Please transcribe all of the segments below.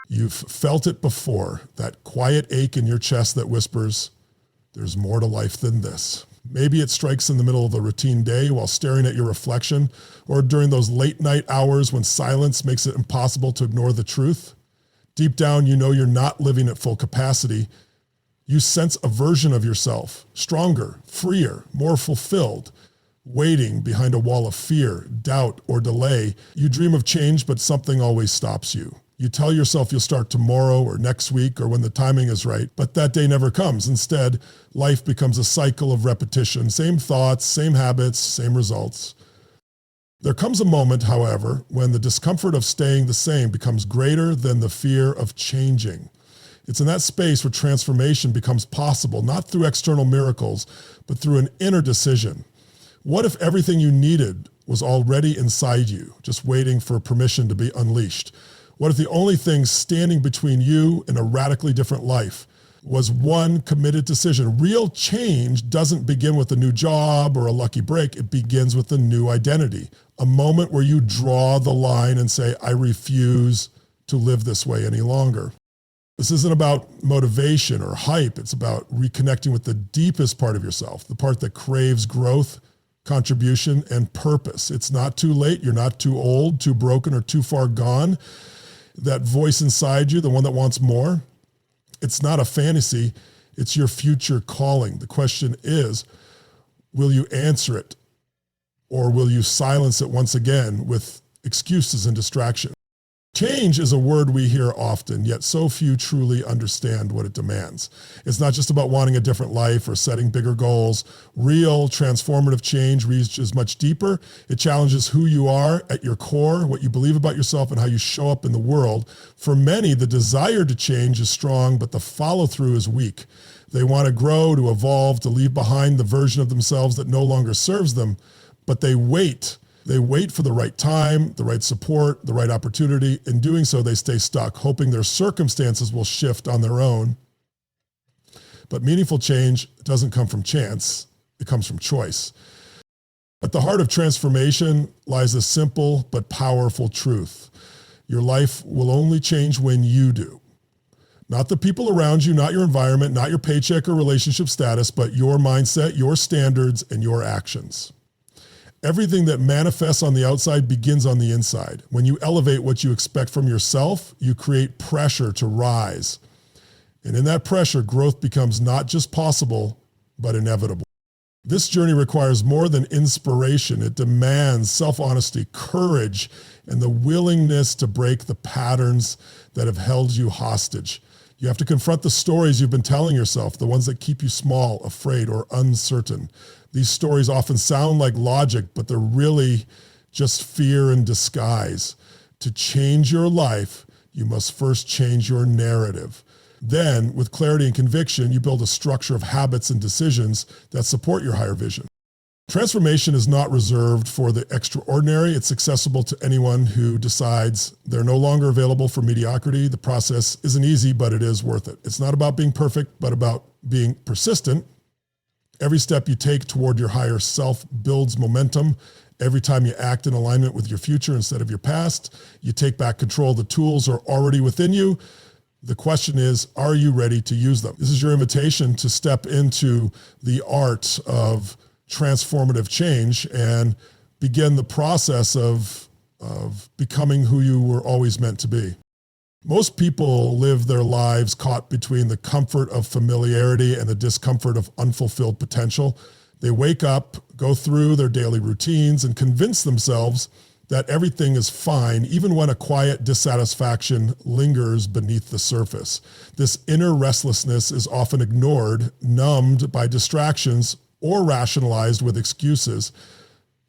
You've felt it before, that quiet ache in your chest that whispers, there's more to life than this. Maybe it strikes in the middle of a routine day while staring at your reflection, or during those late night hours when silence makes it impossible to ignore the truth. Deep down, you know you're not living at full capacity. You sense a version of yourself, stronger, freer, more fulfilled, waiting behind a wall of fear, doubt, or delay. You dream of change, but something always stops you. You tell yourself you'll start tomorrow or next week or when the timing is right, but that day never comes. Instead, life becomes a cycle of repetition, same thoughts, same habits, same results. There comes a moment, however, when the discomfort of staying the same becomes greater than the fear of changing. It's in that space where transformation becomes possible, not through external miracles, but through an inner decision. What if everything you needed was already inside you, just waiting for permission to be unleashed? What if the only thing standing between you and a radically different life was one committed decision? Real change doesn't begin with a new job or a lucky break. It begins with a new identity, a moment where you draw the line and say, I refuse to live this way any longer. This isn't about motivation or hype. It's about reconnecting with the deepest part of yourself, the part that craves growth, contribution, and purpose. It's not too late. You're not too old, too broken, or too far gone. That voice inside you, the one that wants more, it's not a fantasy. It's your future calling. The question is, will you answer it? Or will you silence it once again with excuses and distraction? Change is a word we hear often, yet so few truly understand what it demands. It's not just about wanting a different life or setting bigger goals. Real transformative change reaches much deeper. It challenges who you are at your core, what you believe about yourself, and how you show up in the world. For many, the desire to change is strong, but the follow-through is weak. They want to grow, to evolve, to leave behind the version of themselves that no longer serves them, but they wait. They wait for the right time, the right support, the right opportunity. In doing so, they stay stuck, hoping their circumstances will shift on their own. But meaningful change doesn't come from chance. It comes from choice. At the heart of transformation lies a simple but powerful truth. Your life will only change when you do. Not the people around you, not your environment, not your paycheck or relationship status, but your mindset, your standards, and your actions. Everything that manifests on the outside begins on the inside. When you elevate what you expect from yourself, you create pressure to rise. And in that pressure, growth becomes not just possible, but inevitable. This journey requires more than inspiration. It demands self-honesty, courage, and the willingness to break the patterns that have held you hostage. You have to confront the stories you've been telling yourself, the ones that keep you small, afraid, or uncertain. These stories often sound like logic, but they're really just fear in disguise. To change your life, you must first change your narrative. Then, with clarity and conviction, you build a structure of habits and decisions that support your higher vision. Transformation is not reserved for the extraordinary. It's accessible to anyone who decides they're no longer available for mediocrity. The process isn't easy, but it is worth it. It's not about being perfect, but about being persistent. Every step you take toward your higher self builds momentum. Every time you act in alignment with your future instead of your past, you take back control. The tools are already within you. The question is, are you ready to use them? This is your invitation to step into the art of transformative change and begin the process of becoming who you were always meant to be. Most people live their lives caught between the comfort of familiarity and the discomfort of unfulfilled potential. They wake up, go through their daily routines, and convince themselves that everything is fine, even when a quiet dissatisfaction lingers beneath the surface. This inner restlessness is often ignored, numbed by distractions, or rationalized with excuses.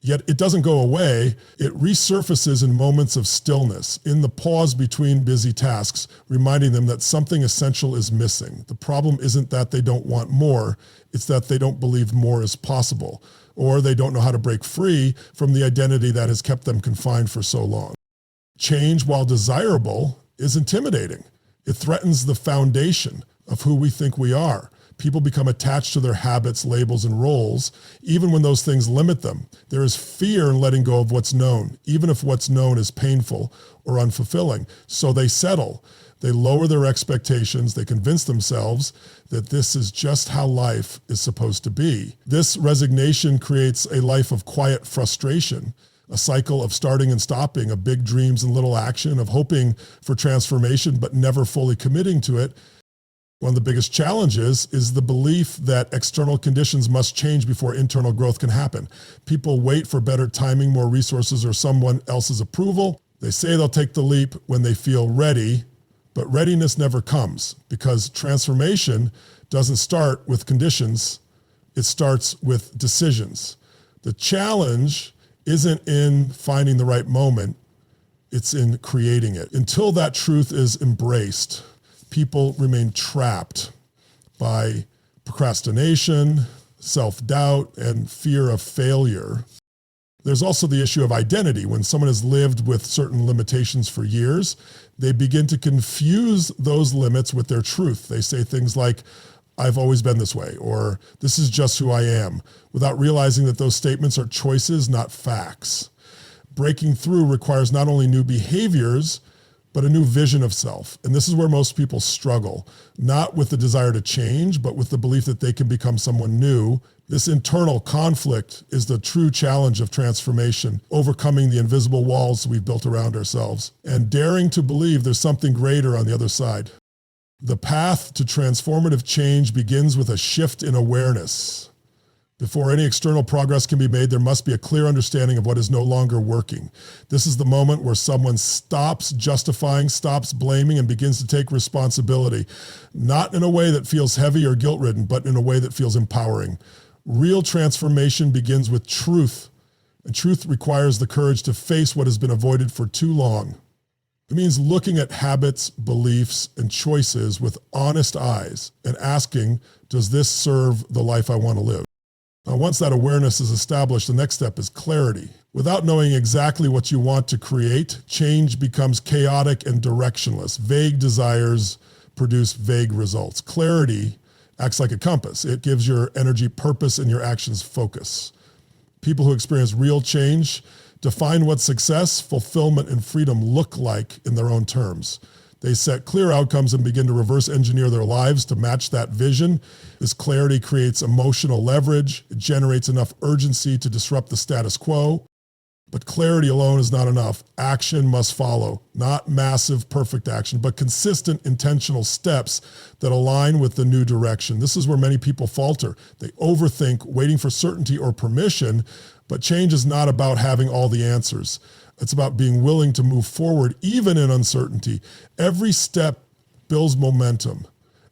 Yet it doesn't go away. It resurfaces in moments of stillness, in the pause between busy tasks, reminding them that something essential is missing. The problem isn't that they don't want more, it's that they don't believe more is possible, or they don't know how to break free from the identity that has kept them confined for so long. Change, while desirable, is intimidating. It threatens the foundation of who we think we are. People become attached to their habits, labels, and roles, even when those things limit them. There is fear in letting go of what's known, even if what's known is painful or unfulfilling. So they settle. They lower their expectations. They convince themselves that this is just how life is supposed to be. This resignation creates a life of quiet frustration, a cycle of starting and stopping, of big dreams and little action, of hoping for transformation but never fully committing to it. One of the biggest challenges is the belief that external conditions must change before internal growth can happen. People wait for better timing, more resources, or someone else's approval. They say they'll take the leap when they feel ready, but readiness never comes because transformation doesn't start with conditions. It starts with decisions. The challenge isn't in finding the right moment. It's in creating it. Until that truth is embraced, people remain trapped by procrastination, self-doubt, and fear of failure. There's also the issue of identity. When someone has lived with certain limitations for years, they begin to confuse those limits with their truth. They say things like, I've always been this way, or this is just who I am, without realizing that those statements are choices, not facts. Breaking through requires not only new behaviors, but a new vision of self. And this is where most people struggle, not with the desire to change, but with the belief that they can become someone new. This internal conflict is the true challenge of transformation, overcoming the invisible walls we've built around ourselves and daring to believe there's something greater on the other side. The path to transformative change begins with a shift in awareness. Before any external progress can be made, there must be a clear understanding of what is no longer working. This is the moment where someone stops justifying, stops blaming, and begins to take responsibility, not in a way that feels heavy or guilt-ridden, but in a way that feels empowering. Real transformation begins with truth, and truth requires the courage to face what has been avoided for too long. It means looking at habits, beliefs, and choices with honest eyes and asking, does this serve the life I want to live? Now, once that awareness is established, the next step is clarity. Without knowing exactly what you want to create, change becomes chaotic and directionless. Vague desires produce vague results. Clarity acts like a compass. It gives your energy purpose and your actions focus. People who experience real change define what success, fulfillment, and freedom look like in their own terms. They set clear outcomes and begin to reverse engineer their lives to match that vision. This clarity creates emotional leverage. It generates enough urgency to disrupt the status quo. But clarity alone is not enough. Action must follow. Not massive, perfect action, but consistent, intentional steps that align with the new direction. This is where many people falter. They overthink, waiting for certainty or permission, but change is not about having all the answers. It's about being willing to move forward, even in uncertainty. Every step builds momentum.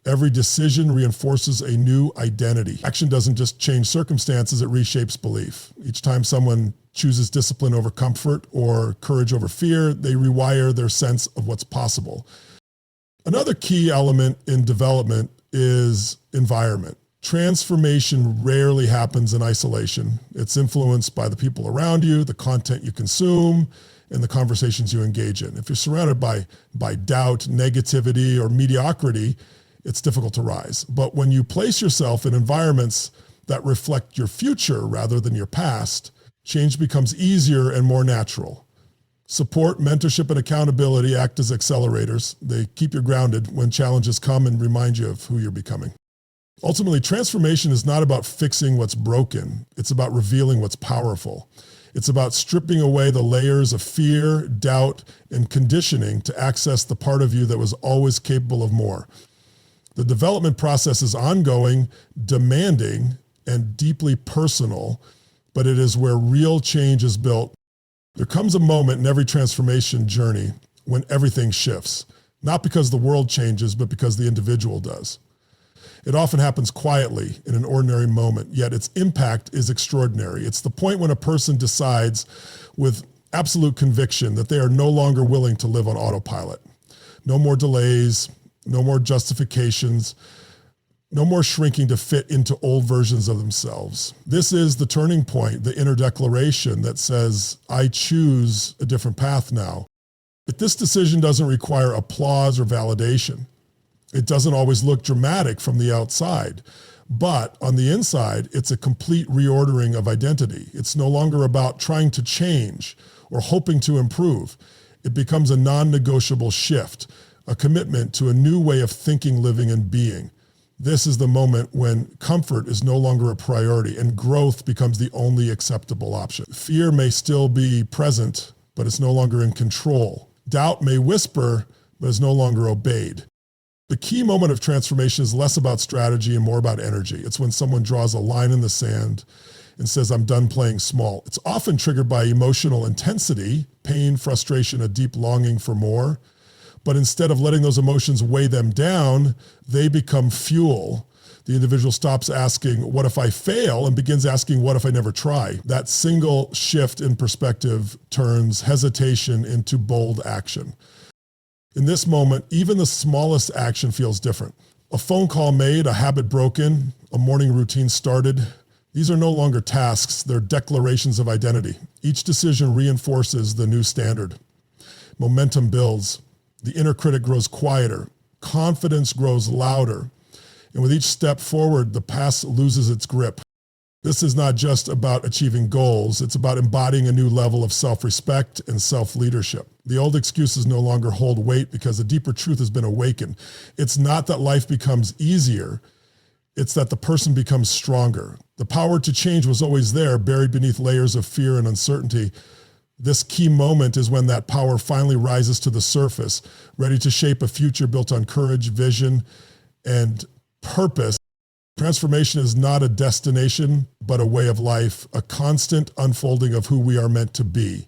Every decision reinforces a new identity. Action doesn't just change circumstances, it reshapes belief. Each time someone chooses discipline over comfort or courage over fear, they rewire their sense of what's possible. Another key element in development is environment. Transformation rarely happens in isolation. It's influenced by the people around you, the content you consume, and the conversations you engage in. If you're surrounded by doubt, negativity, or mediocrity, it's difficult to rise. But when you place yourself in environments that reflect your future rather than your past, change becomes easier and more natural. Support, mentorship, and accountability act as accelerators. They keep you grounded when challenges come and remind you of who you're becoming. Ultimately, transformation is not about fixing what's broken. It's about revealing what's powerful. It's about stripping away the layers of fear, doubt, and conditioning to access the part of you that was always capable of more. The development process is ongoing, demanding, and deeply personal, but it is where real change is built. There comes a moment in every transformation journey when everything shifts, not because the world changes, but because the individual does. It often happens quietly in an ordinary moment, yet its impact is extraordinary. It's the point when a person decides with absolute conviction that they are no longer willing to live on autopilot. No more delays, no more justifications, no more shrinking to fit into old versions of themselves. This is the turning point, the inner declaration that says, I choose a different path now. But this decision doesn't require applause or validation. It doesn't always look dramatic from the outside, but on the inside, it's a complete reordering of identity. It's no longer about trying to change or hoping to improve. It becomes a non-negotiable shift, a commitment to a new way of thinking, living, and being. This is the moment when comfort is no longer a priority and growth becomes the only acceptable option. Fear may still be present, but it's no longer in control. Doubt may whisper, but is no longer obeyed. The key moment of transformation is less about strategy and more about energy. It's when someone draws a line in the sand and says, I'm done playing small. It's often triggered by emotional intensity, pain, frustration, a deep longing for more. But instead of letting those emotions weigh them down, they become fuel. The individual stops asking, what if I fail, and begins asking, what if I never try? That single shift in perspective turns hesitation into bold action. In this moment, even the smallest action feels different. A phone call made, a habit broken, a morning routine started. These are no longer tasks, they're declarations of identity. Each decision reinforces the new standard. Momentum builds. The inner critic grows quieter. Confidence grows louder. And with each step forward, the past loses its grip. This is not just about achieving goals. It's about embodying a new level of self-respect and self-leadership. The old excuses no longer hold weight because a deeper truth has been awakened. It's not that life becomes easier. It's that the person becomes stronger. The power to change was always there, buried beneath layers of fear and uncertainty. This key moment is when that power finally rises to the surface, ready to shape a future built on courage, vision, and purpose. Transformation is not a destination, but a way of life, a constant unfolding of who we are meant to be.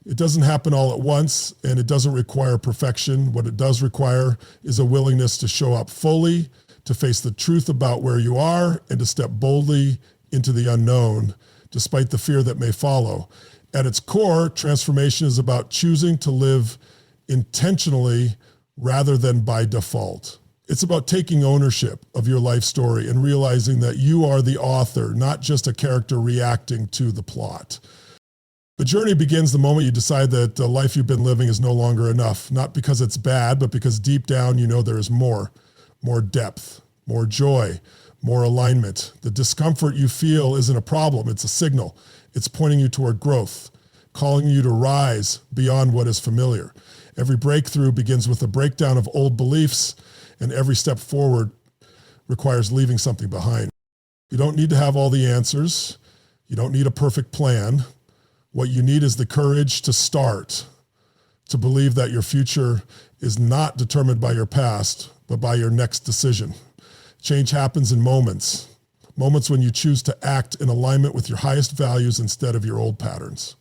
It doesn't happen all at once, and it doesn't require perfection. What it does require is a willingness to show up fully, to face the truth about where you are, and to step boldly into the unknown, despite the fear that may follow. At its core, transformation is about choosing to live intentionally rather than by default. It's about taking ownership of your life story and realizing that you are the author, not just a character reacting to the plot. The journey begins the moment you decide that the life you've been living is no longer enough, not because it's bad, but because deep down you know there is more depth, more joy, more alignment. The discomfort you feel isn't a problem, it's a signal. It's pointing you toward growth, calling you to rise beyond what is familiar. Every breakthrough begins with a breakdown of old beliefs, and every step forward requires leaving something behind. You don't need to have all the answers. You don't need a perfect plan. What you need is the courage to start, to believe that your future is not determined by your past, but by your next decision. Change happens in moments when you choose to act in alignment with your highest values instead of your old patterns.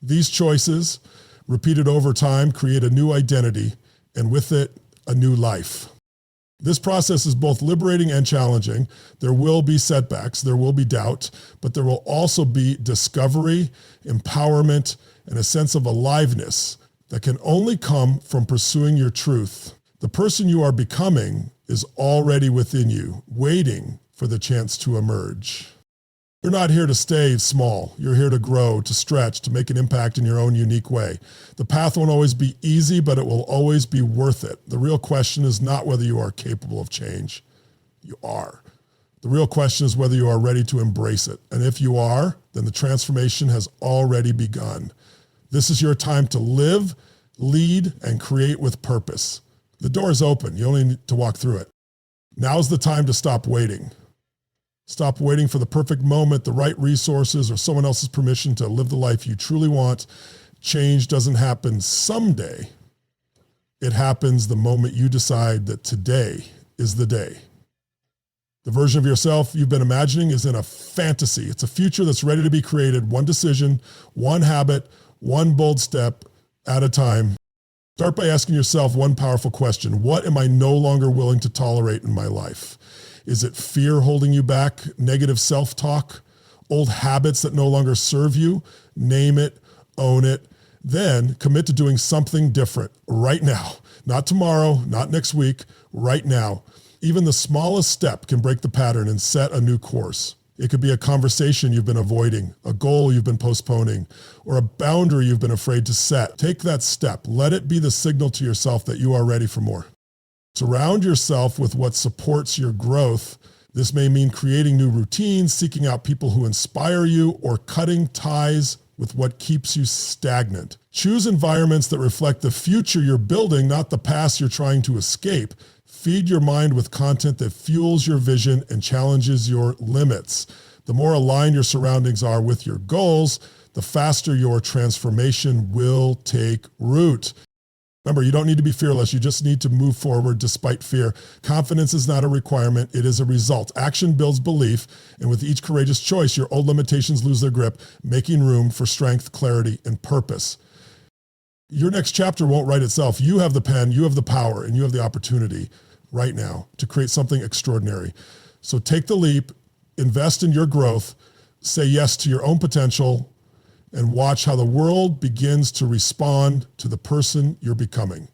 These choices, repeated over time, create a new identity, and with it, a new life. This process is both liberating and challenging. There will be setbacks, there will be doubt, but there will also be discovery, empowerment, and a sense of aliveness that can only come from pursuing your truth. The person you are becoming is already within you, waiting for the chance to emerge. You're not here to stay small. You're here to grow, to stretch, to make an impact in your own unique way. The path won't always be easy, but it will always be worth it. The real question is not whether you are capable of change. You are. The real question is whether you are ready to embrace it. And if you are, then the transformation has already begun. This is your time to live, lead, and create with purpose. The door is open. You only need to walk through it. Now's the time to stop waiting. Stop waiting for the perfect moment, the right resources, or someone else's permission to live the life you truly want. Change doesn't happen someday. It happens the moment you decide that today is the day. The version of yourself you've been imagining is in a fantasy. It's a future that's ready to be created, one decision, one habit, one bold step at a time. Start by asking yourself one powerful question. What am I no longer willing to tolerate in my life? Is it fear holding you back? Negative self-talk? Old habits that no longer serve you? Name it, own it. Then commit to doing something different right now. Not tomorrow, not next week, right now. Even the smallest step can break the pattern and set a new course. It could be a conversation you've been avoiding, a goal you've been postponing, or a boundary you've been afraid to set. Take that step. Let it be the signal to yourself that you are ready for more. Surround yourself with what supports your growth. This may mean creating new routines, seeking out people who inspire you, or cutting ties with what keeps you stagnant. Choose environments that reflect the future you're building, not the past you're trying to escape. Feed your mind with content that fuels your vision and challenges your limits. The more aligned your surroundings are with your goals, the faster your transformation will take root. Remember, you don't need to be fearless. You just need to move forward despite fear. Confidence is not a requirement. It is a result. Action builds belief. And with each courageous choice, your old limitations lose their grip, making room for strength, clarity, and purpose. Your next chapter won't write itself. You have the pen, you have the power, and you have the opportunity right now to create something extraordinary. So take the leap, invest in your growth, say yes to your own potential, and watch how the world begins to respond to the person you're becoming.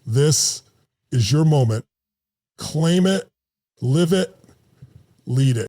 This is your moment. Claim it, live it, lead it.